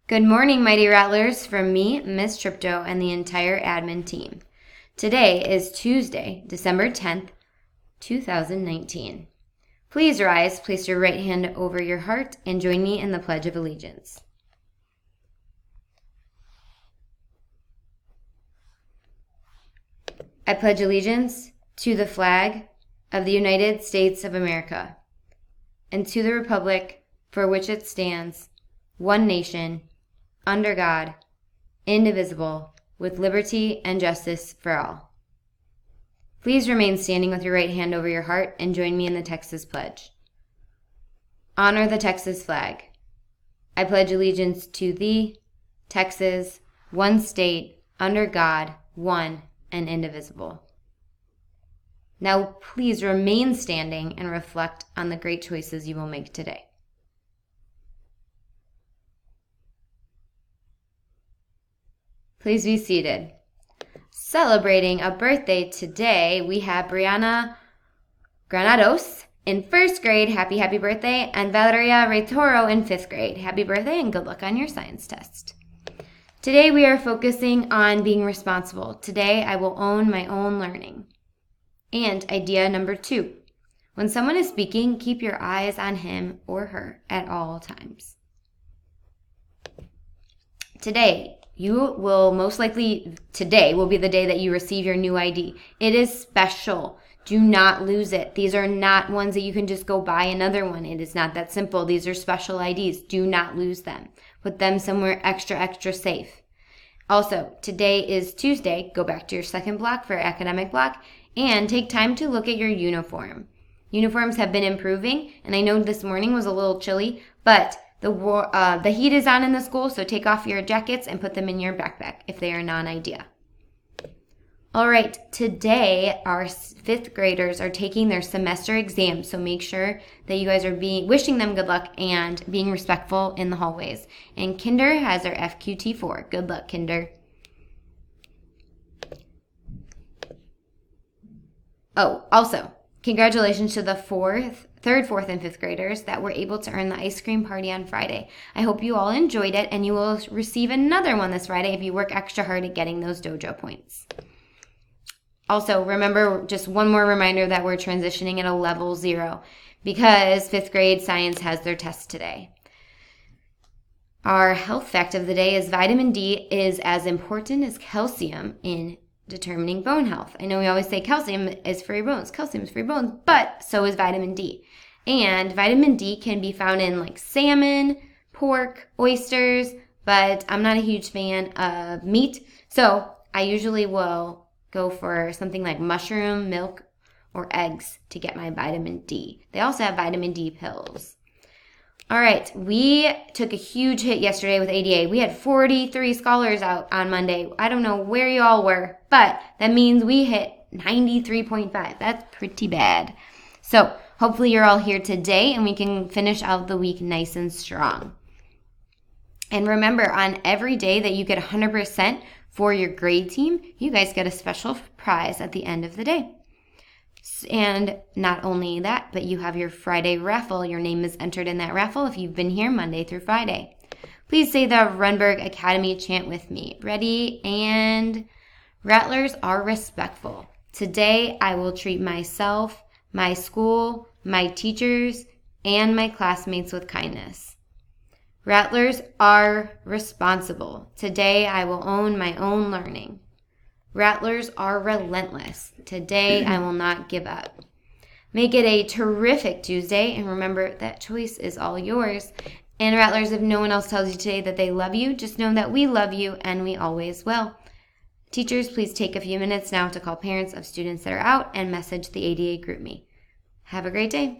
Good morning, Mighty Rattlers, from me, Miss Tripto, and the entire admin team. Today is Tuesday, December 10th, 2019. Please rise, place your right hand over your heart, and join me in the Pledge of Allegiance. I pledge allegiance to the flag of the United States of America and to the republic for which it stands, one nation, under God, indivisible, with liberty and justice for all. Please remain standing with your right hand over your heart and join me in the Texas Pledge. Honor the Texas flag. I pledge allegiance to thee, Texas, one state, under God, one and indivisible. Now please remain standing and reflect on the great choices you will make today. Please be seated. Celebrating a birthday today, we have Brianna Granados in 1st grade. Happy birthday. And Valeria Retoro in 5th grade. Happy birthday and good luck on your science test. Today we are focusing on being responsible. Today I will own my own learning. And idea number 2. When someone is speaking, keep your eyes on him or her at all times. Today will be the day that you receive your new ID. It is special. Do not lose it. These are not ones that you can just go buy another one. It is not that simple. These are special IDs. Do not lose them. Put them somewhere extra safe. Also, today is Tuesday. Go back to your second block for academic block and take time to look at your uniform. Uniforms have been improving, and I know this morning was a little chilly, but the heat is on in the school, so take off your jackets and put them in your backpack if they are non-idea. All right, today our 5th graders are taking their semester exams, so make sure that you guys are wishing them good luck and being respectful in the hallways. And Kinder has their FQT4. Good luck, Kinder. Oh, also, congratulations to the 3rd, 4th, and 5th graders that were able to earn the ice cream party on Friday. I hope you all enjoyed it, and you will receive another one this Friday if you work extra hard at getting those dojo points. Also, remember, just one more reminder that we're transitioning at a level 0 because 5th grade science has their test today. Our health fact of the day is vitamin D is as important as calcium in determining bone health. I know we always say calcium is for your bones, calcium is for your bones, but so is vitamin D. And vitamin D can be found in like salmon, pork, oysters, but I'm not a huge fan of meat, so I usually will go for something like mushroom, milk, or eggs to get my vitamin D. They also have vitamin D pills. All right, we took a huge hit yesterday with ADA. We had 43 scholars out on Monday. I don't know where you all were, but that means we hit 93.5. That's pretty bad. So hopefully you're all here today and we can finish out the week nice and strong. And remember, on every day that you get 100% for your grade team, you guys get a special prize at the end of the day. And not only that, but you have your Friday raffle. Your name is entered in that raffle if you've been here Monday through Friday. Please say the Runberg Academy chant with me. Ready? And Rattlers are respectful. Today, I will treat myself, my school, my teachers, and my classmates with kindness. Rattlers are responsible. Today, I will own my own learning. Rattlers are relentless. Today, I will not give up. Make it a terrific Tuesday, and remember that choice is all yours. And Rattlers, if no one else tells you today that they love you, just know that we love you and we always will. Teachers, please take a few minutes now to call parents of students that are out and message the ADA GroupMe. Have a great day.